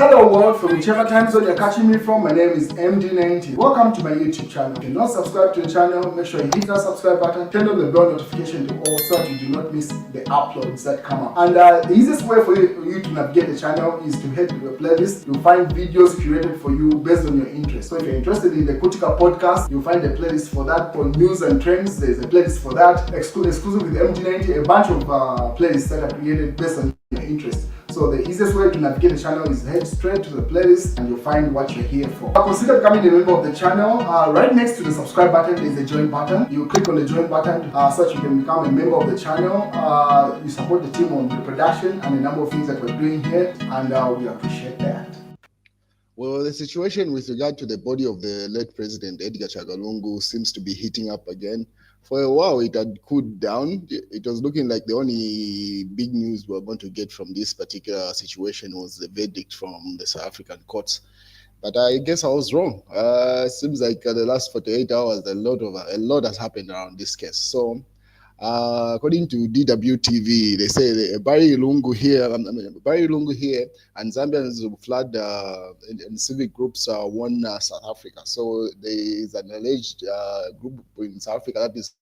Hello world, from whichever time zone you're catching me from, my name is MD90. Welcome to my YouTube channel. If you're not subscribed to the channel, make sure you hit that subscribe button, turn on the bell notification to all so that you do not miss the uploads that come up. And the easiest way for you to navigate the channel is to head to the playlist. You'll find videos curated for you based on your interest. So if you're interested in the Kutika podcast, you'll find a playlist for that. For news and trends, there's a playlist for that. Exclusive with MD90, a bunch of playlists that are created based on your interest. So the easiest way to navigate the channel is head straight to the playlist and you'll find what you're here for. Consider becoming a member of the channel. Right next to the subscribe button is the join button. You click on the join button so that you can become a member of the channel. You support the team on Repatriation and a number of things that we're doing here, and we appreciate that. Well, the situation with regard to the body of the late President Edgar Lungu seems to be heating up again. For a while, it had cooled down. It was looking like the only big news we were going to get from this particular situation was the verdict from the South African courts. But I guess I was wrong. It seems like the last 48 hours, a lot has happened around this case. So, according to DWTV, they say Barry Lungu here, and Zambians flood and civic groups won South Africa. So there is an alleged group in South Africa that is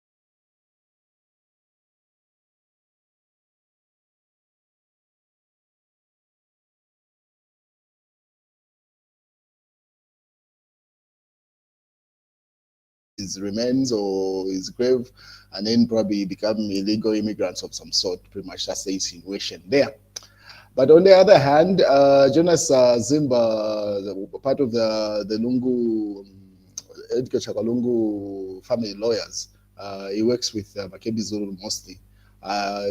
his remains or his grave, and then probably become illegal immigrants of some sort. Pretty much that's the insinuation there. But on the other hand, Jonas Zimba, part of the Lungu, Edgar Lungu family lawyers, he works with Makebi Zulu mostly.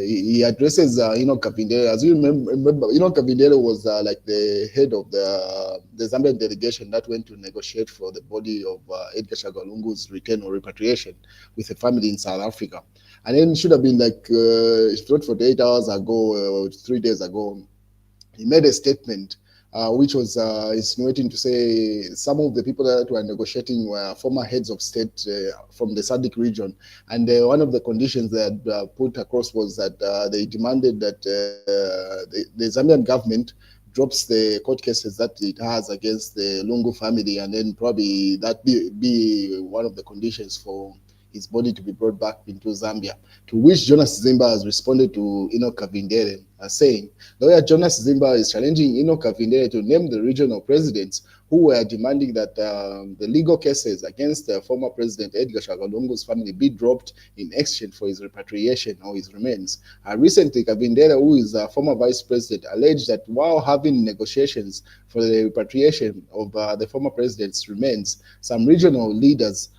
He addresses Enoch Kavindele. As you remember, Enoch Kavindele was like the head of the Zambian delegation that went to negotiate for the body of Edgar Lungu's return or repatriation with a family in South Africa. And then it should have been like, if not 48 hours ago or 3 days ago, he made a statement which was insinuating to say some of the people that were negotiating were former heads of state from the SADC region. And one of the conditions they had put across was that they demanded that the Zambian government drops the court cases that it has against the Lungu family, and then probably that be one of the conditions for his body to be brought back into Zambia. To which Jonas Zimba has responded to Enoch Kavindele, saying, lawyer Jonas Zimba is challenging Enoch Kavindele to name the regional presidents who were demanding that the legal cases against the former president Edgar Lungu's family be dropped in exchange for his repatriation or his remains. Recently, Kavindele, who is a former vice president, alleged that while having negotiations for the repatriation of the former president's remains, some regional leaders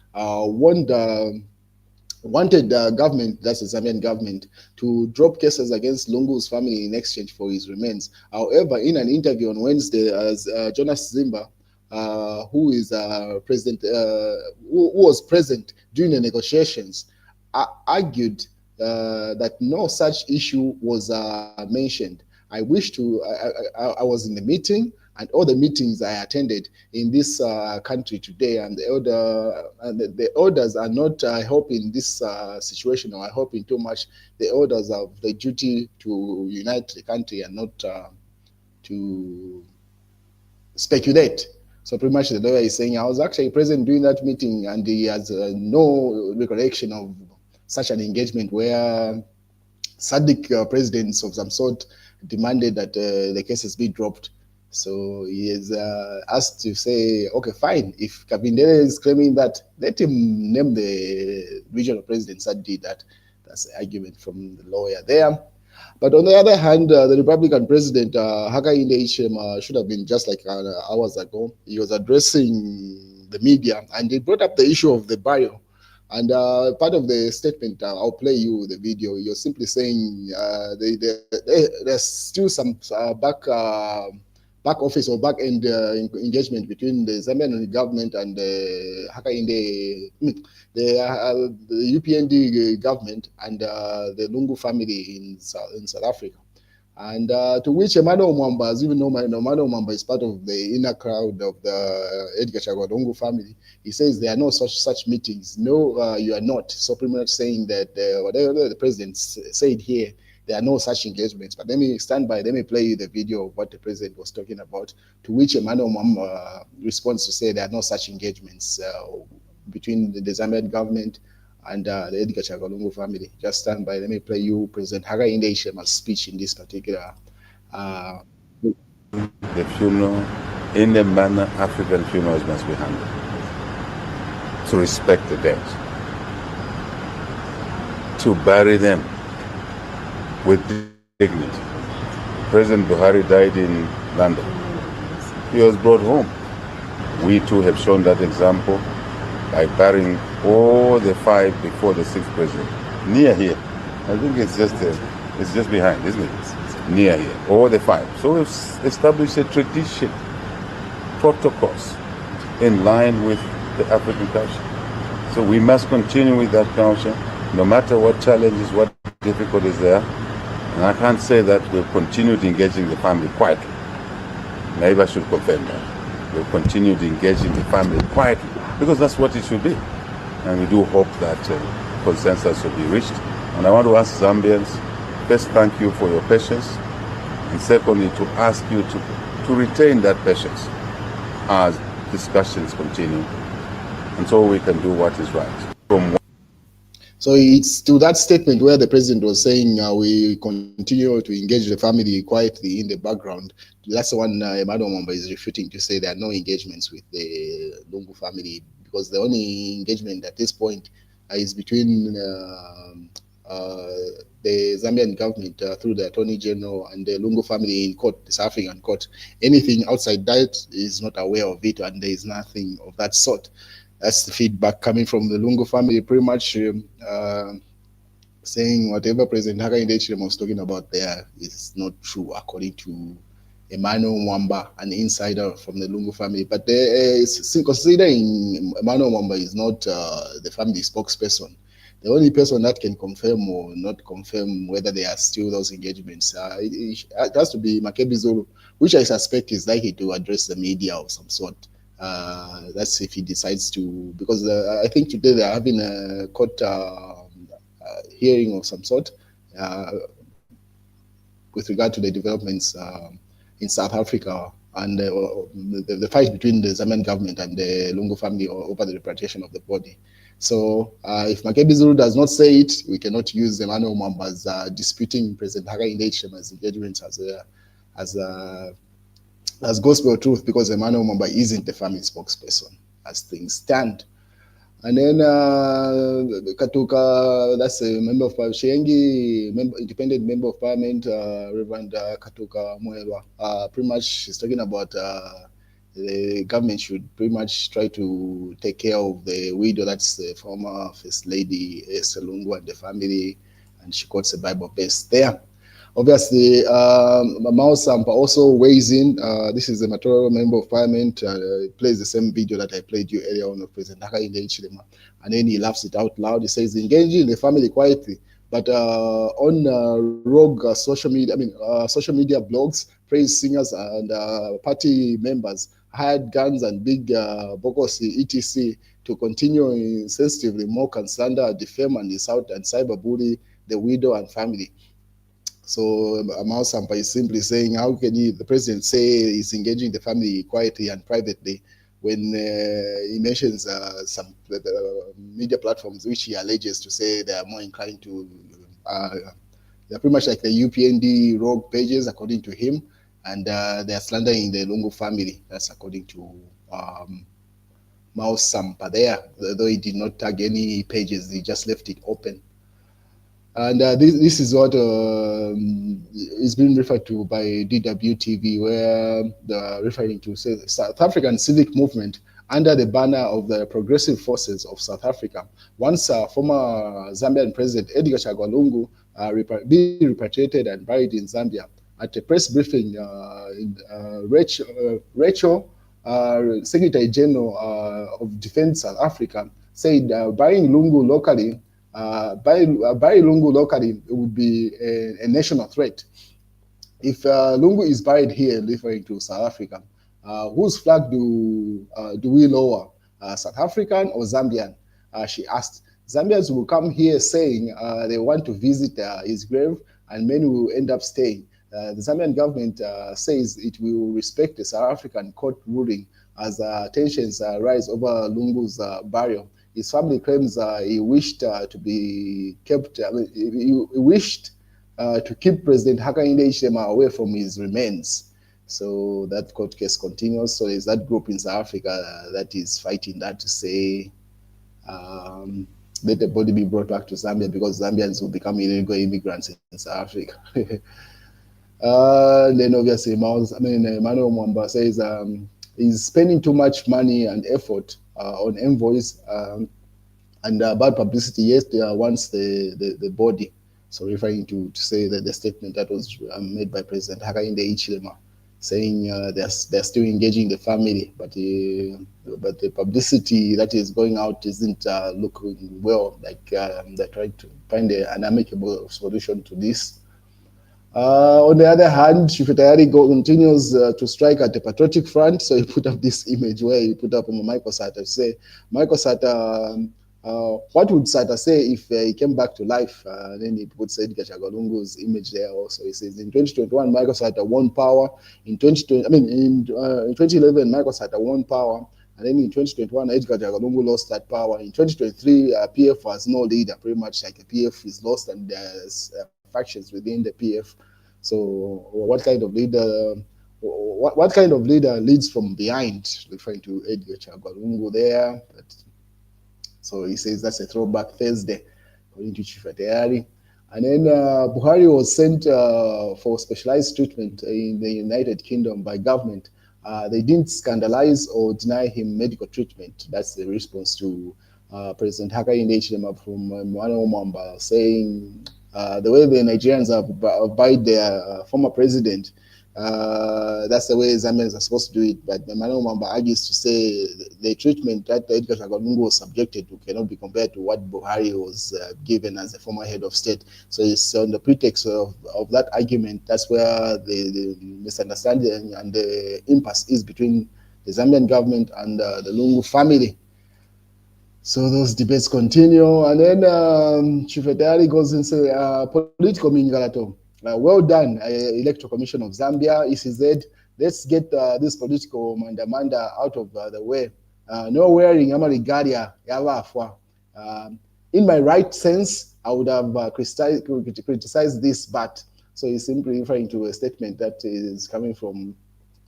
wanted the government, that's the Zambian government, to drop cases against Lungu's family in exchange for his remains. However, in an interview on Wednesday, as Jonas Zimba, who is president, who was present during the negotiations, argued that no such issue was mentioned. I was in the meeting, and all the meetings I attended in this country today, and the elders are not helping this situation or helping too much. The elders have the duty to unite the country and not to speculate. So pretty much the lawyer is saying, I was actually present during that meeting, and he has no recollection of such an engagement where SADC presidents of some sort demanded that the cases be dropped. So he is asked to say, okay, fine. If Kavindele is claiming that, let him name the regional presidents that did that. That's the argument from the lawyer there. But on the other hand, the Republican president, Hakainde Hichilema, should have been just like hours ago. He was addressing the media, and he brought up the issue of the burial. And part of the statement, I'll play you the video. You're simply saying there's still some back office or back end engagement between the Zambian government and the Hakainde, the UPND government and the Lungu family in South Africa. And to which Emmanuel Mwamba, as even though Emmanuel Mwamba is part of the inner crowd of the Edgar Lungu family, he says there are no such meetings. No, you are not. So pretty much saying that whatever the president said here, there are no such engagements. But let me stand by, let me play you the video of what the president was talking about, to which Emmanuel Mwamba responds to say there are no such engagements between the Zambian government and the Edgar Chagwa family. Just stand by, let me play you President Hakainde Hichilema's speech in this particular the funeral in the manner African funerals must be handled, to respect the dead, to bury them with dignity. President Buhari died in London. He was brought home. We too have shown that example by burying all the 5 before the 6th president. Near here. I think it's just behind, isn't it? Near here. All the 5. So we've established a tradition, protocols in line with the African culture. So we must continue with that culture, no matter what challenges, what difficulties there. And I can't say that we've continued engaging the family quietly. Maybe I should confirm that. We've continued engaging the family quietly, because that's what it should be. And we do hope that consensus will be reached. And I want to ask Zambians, first, thank you for your patience. And secondly, to ask you to retain that patience as discussions continue, and so we can do what is right. So it's to that statement where the president was saying we continue to engage the family quietly in the background. That's the one Emmanuel Mwamba is refuting, to say there are no engagements with the Lungu family, because the only engagement at this point is between the Zambian government through the Attorney General and the Lungu family in court, the South African court. Anything outside that is not aware of it, and there is nothing of that sort. That's the feedback coming from the Lungu family, pretty much saying whatever President Hakainde Hichilema was talking about there is not true, according to Emmanuel Mwamba, an insider from the Lungu family. But considering Emmanuel Mwamba is not the family spokesperson, the only person that can confirm or not confirm whether there are still those engagements, it has to be Makebi Zulu, which I suspect is likely to address the media of some sort. That's if he decides to, because I think today they're having a court hearing of some sort with regard to the developments in South Africa and the fight between the Zambian government and the Lungu family over the repatriation of the body. So if Makebi Zulu does not say it, we cannot use Emmanuel Mwamba's disputing President Hakainde Hichilema's engagements as gospel truth, because Emmanuel Mwamba isn't the family spokesperson as things stand. And then Katuka, that's a member of Parliament, Shengi, independent member of Parliament, Reverend Katuka Moelwa, pretty much is talking about the government should pretty much try to take care of the widow, that's the former First Lady Esther Lungu, and the family, and she quotes the Bible verse there. Obviously, Mao Sampa also weighs in. This is a material member of Parliament. Plays the same video that I played you earlier on of President Hakainde Hichilema, and then he laughs it out loud. He says, engaging the family quietly, but on rogue social media, social media blogs, praise singers and party members hired guns and big bokosi etc. to continue insensitively mock and slander, defame and insult and cyberbully the widow and family. So Mao Sampa is simply saying, how can the president say he's engaging the family quietly and privately when he mentions some media platforms which he alleges to say they are more inclined to, they're pretty much like the UPND rogue pages, according to him, and they are slandering the Lungu family. That's according to Mao Sampa there, though he did not tag any pages, he just left it open. And this is what is being referred to by DWTV, where they're referring to say, South African civic movement under the banner of the Progressive Forces of South Africa. Once former Zambian President Edgar Chagwa Lungu be repatriated and buried in Zambia. At a press briefing, Rachel, Secretary General of Defense South Africa, said burying Lungu locally, bury Lungu locally would be a national threat. If Lungu is buried here, referring to South Africa, whose flag do we lower, South African or Zambian? She asked. Zambians will come here saying they want to visit his grave and many will end up staying. The Zambian government says it will respect the South African court ruling as tensions rise over Lungu's burial. His family claims he wished to be kept. He wished to keep President Hakainde Hichilema away from his remains. So that court case continues. So there's that group in South Africa that is fighting that to say let the body be brought back to Zambia because Zambians will become illegal immigrants in South Africa. Then obviously, Emmanuel Mwamba says he's spending too much money and effort on envoys and bad publicity. Yes, they wants the body. So referring to say that the statement that was made by President Hakainde Hichilema, saying they're still engaging the family, but the publicity that is going out isn't looking well. Like they're trying to find an amicable solution to this. On the other hand, Shifetayari continues to strike at the patriotic front. So he put up this image where he put up Michael Sata to say, Michael Sata, what would Sata say if he came back to life? Then he puts Edgar Lungu's image there also. He says, in 2021, Michael Sata won power. In 2011, Michael Sata won power. And then in 2021, Edgar Lungu lost that power. In 2023, PF has no leader, pretty much like a PF is lost and there's factions within the PF. So what kind of leader leads from behind? Referring to Edgar Lungu there. So he says that's a throwback Thursday, according to Chifatayari. And then Buhari was sent for specialized treatment in the United Kingdom by government. They didn't scandalize or deny him medical treatment. That's the response to President Hakainde Hichilema from Emmanuel Mwamba, saying the way the Nigerians abide their former president, that's the way Zambians are supposed to do it. But Emmanuel Mwamba argues to say the treatment that Edgar Lungu was subjected to cannot be compared to what Buhari was given as a former head of state. So it's on the pretext of that argument, that's where the misunderstanding and the impasse is between the Zambian government and the Lungu family. So those debates continue, and then Chifetari goes and says, political mingalato. Well done, Electoral Commission of Zambia, ECZ. Let's get this political manda out of the way. No wearing amarigaria yawafwa. In my right sense, I would have criticized this, but so he's simply referring to a statement that is coming from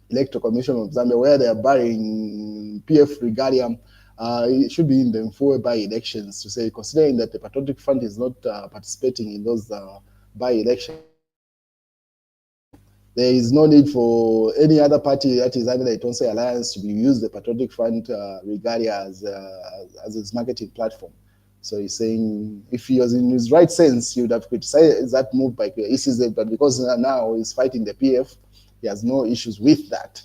Electoral Commission of Zambia, where they are burying PF regalia. It should be in the full by-elections to say, considering that the Patriotic Front is not participating in those by-elections, there is no need for any other party that is under the Itonse Alliance to use the Patriotic Front regalia as its marketing platform. So he's saying if he was in his right sense, he would have criticized that move by ECZ, but because now he's fighting the PF, he has no issues with that.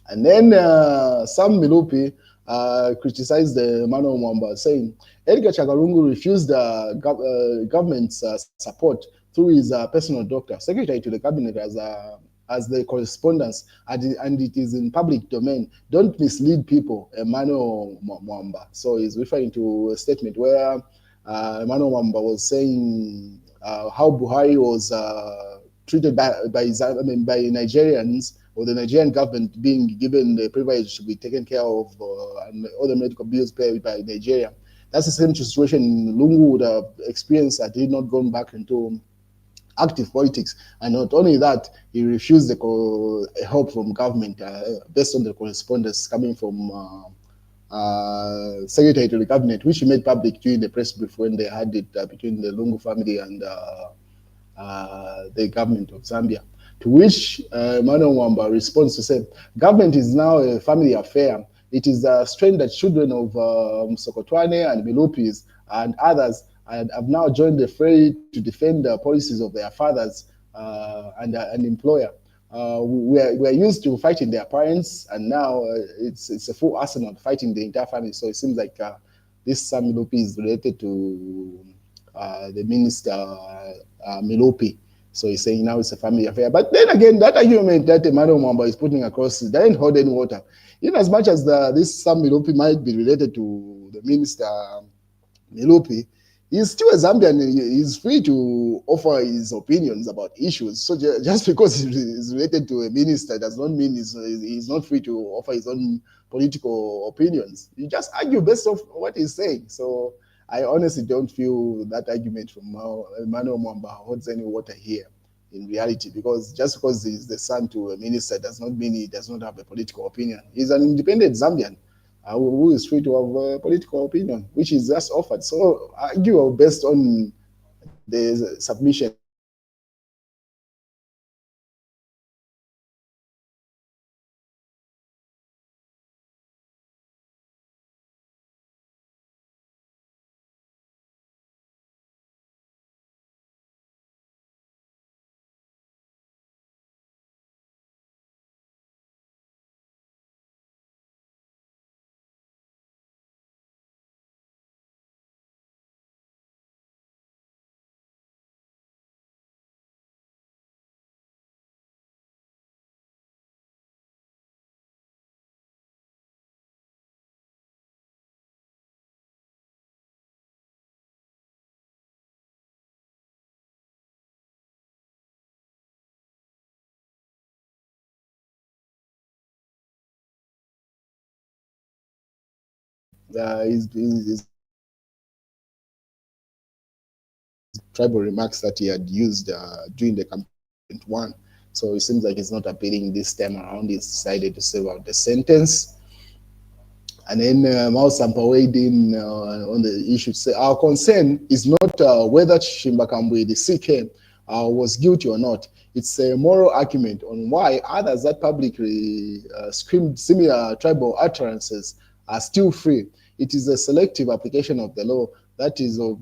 And then Sam Milupi criticized the Emmanuel Mwamba, saying Edgar Lungu refused government's support through his personal doctor, secretary to the cabinet, as the correspondence, and it is in public domain. Don't mislead people, Emmanuel Mwamba. So he's referring to a statement where Emmanuel Mwamba was saying how Buhari was treated by Nigerians, or the Nigerian government being given the privilege to be taken care of and all the medical bills paid by Nigeria. That's the same situation Lungu would have experienced had he not gone back into active politics. And not only that, he refused the help from government based on the correspondence coming from secretary to the cabinet, which he made public during the press brief when they had it between the Lungu family and the government of Zambia. To which Emmanuel Mwamba responds to say, government is now a family affair. It is strange that children of Msokotwane and Milupis and others have now joined the fray to defend the policies of their fathers and employer. We are used to fighting their parents, and now it's a full arsenal fighting the entire family. So it seems like this Sam Milupi is related to the minister Milupi. So he's saying now it's a family affair. But then again, that argument that Emmanuel Mwamba is putting across, that ain't hold any water. In as much as this Sam Milupi might be related to the minister Milupi, he's still a Zambian. He's free to offer his opinions about issues. So just because he's related to a minister does not mean he's not free to offer his own political opinions. You just argue based off what he's saying. So I honestly don't feel that argument from Emmanuel Mwamba holds any water here in reality, because just because he's the son to a minister does not mean he does not have a political opinion. He's an independent Zambian who is free to have a political opinion, which is just offered. So argue based on the submission his tribal remarks that he had used during the campaign one. So it seems like it's not appealing this time around. He's decided to serve out the sentence. And then Mao Sampa weighed in on the issue to say our concern is not whether Chimbakambwe, the CK, was guilty or not. It's a moral argument on why others that publicly screamed similar tribal utterances are still free. It is a selective application of the law that is of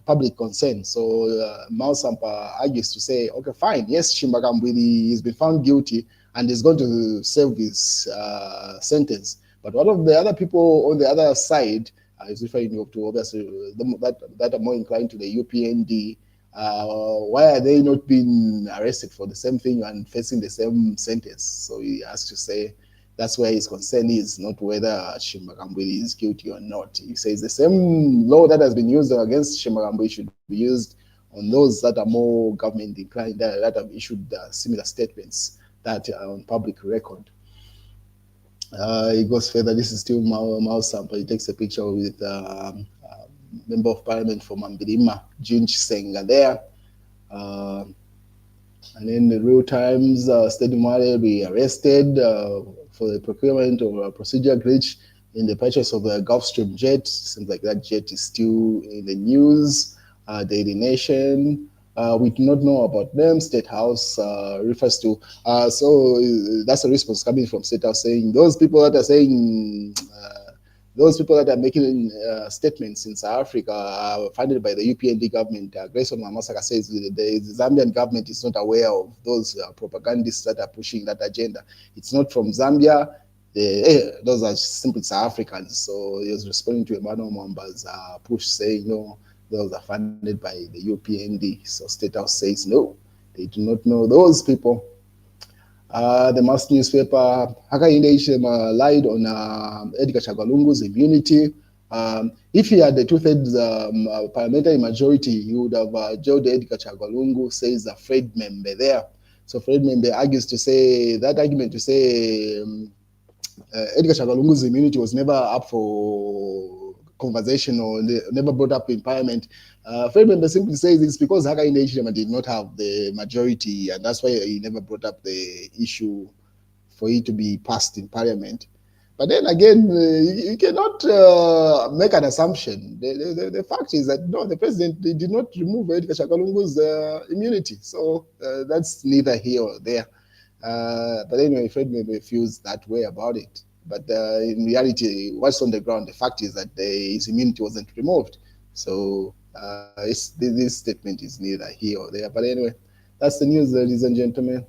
public concern. So Mao Sampa argues to say, okay, fine, yes, Chimbakambwe has been found guilty and is going to serve his sentence. But what of the other people on the other side, is referring to obviously that are more inclined to the UPND, why are they not being arrested for the same thing and facing the same sentence? So he has to say that's where his concern is, not whether Chimbakambwe is guilty or not. He says the same law that has been used against Chimbakambwe should be used on those that are more government inclined, that have issued similar statements that are on public record. He goes further. This is still Mao Sampa. He takes a picture with Member of Parliament from Ambirima, Jun Chisenga there. And then the Real Times, Stadium will be arrested for the procurement of a procedure glitch in the purchase of a Gulfstream jet. Seems like that jet is still in the news. Daily Nation. We do not know about them. State House refers to, so that's a response coming from State House saying those people that are saying, those people that are making statements in South Africa are funded by the UPND government. Grayson Mamasaka says the Zambian government is not aware of those propagandists that are pushing that agenda. It's not from Zambia. Those are simply South Africans. So he was responding to Emmanuel Mwamba's push saying, no, those are funded by the UPND. So State House says no, they do not know those people. The mass newspaper, Hakainde Hichilema lied on Edgar Chagwa immunity. If he had the two-thirds parliamentary majority, he would have jailed Edgar Chagwa, says Fred Membe there. So Fred Membe argues to say, that argument to say Edgar Chagwa immunity was never up for conversation or never brought up in parliament. Fred Membe simply says it's because Hakainde Hichilema did not have the majority, and that's why he never brought up the issue for it to be passed in parliament. But then again, you cannot make an assumption. The fact is that no, the president did not remove Edgar Chagwa immunity. So that's neither here or there. But anyway, Fred Membe feels that way about it. But in reality, what's on the ground, the fact is that his immunity wasn't removed. So this statement is neither here or there. But anyway, that's the news, ladies and gentlemen.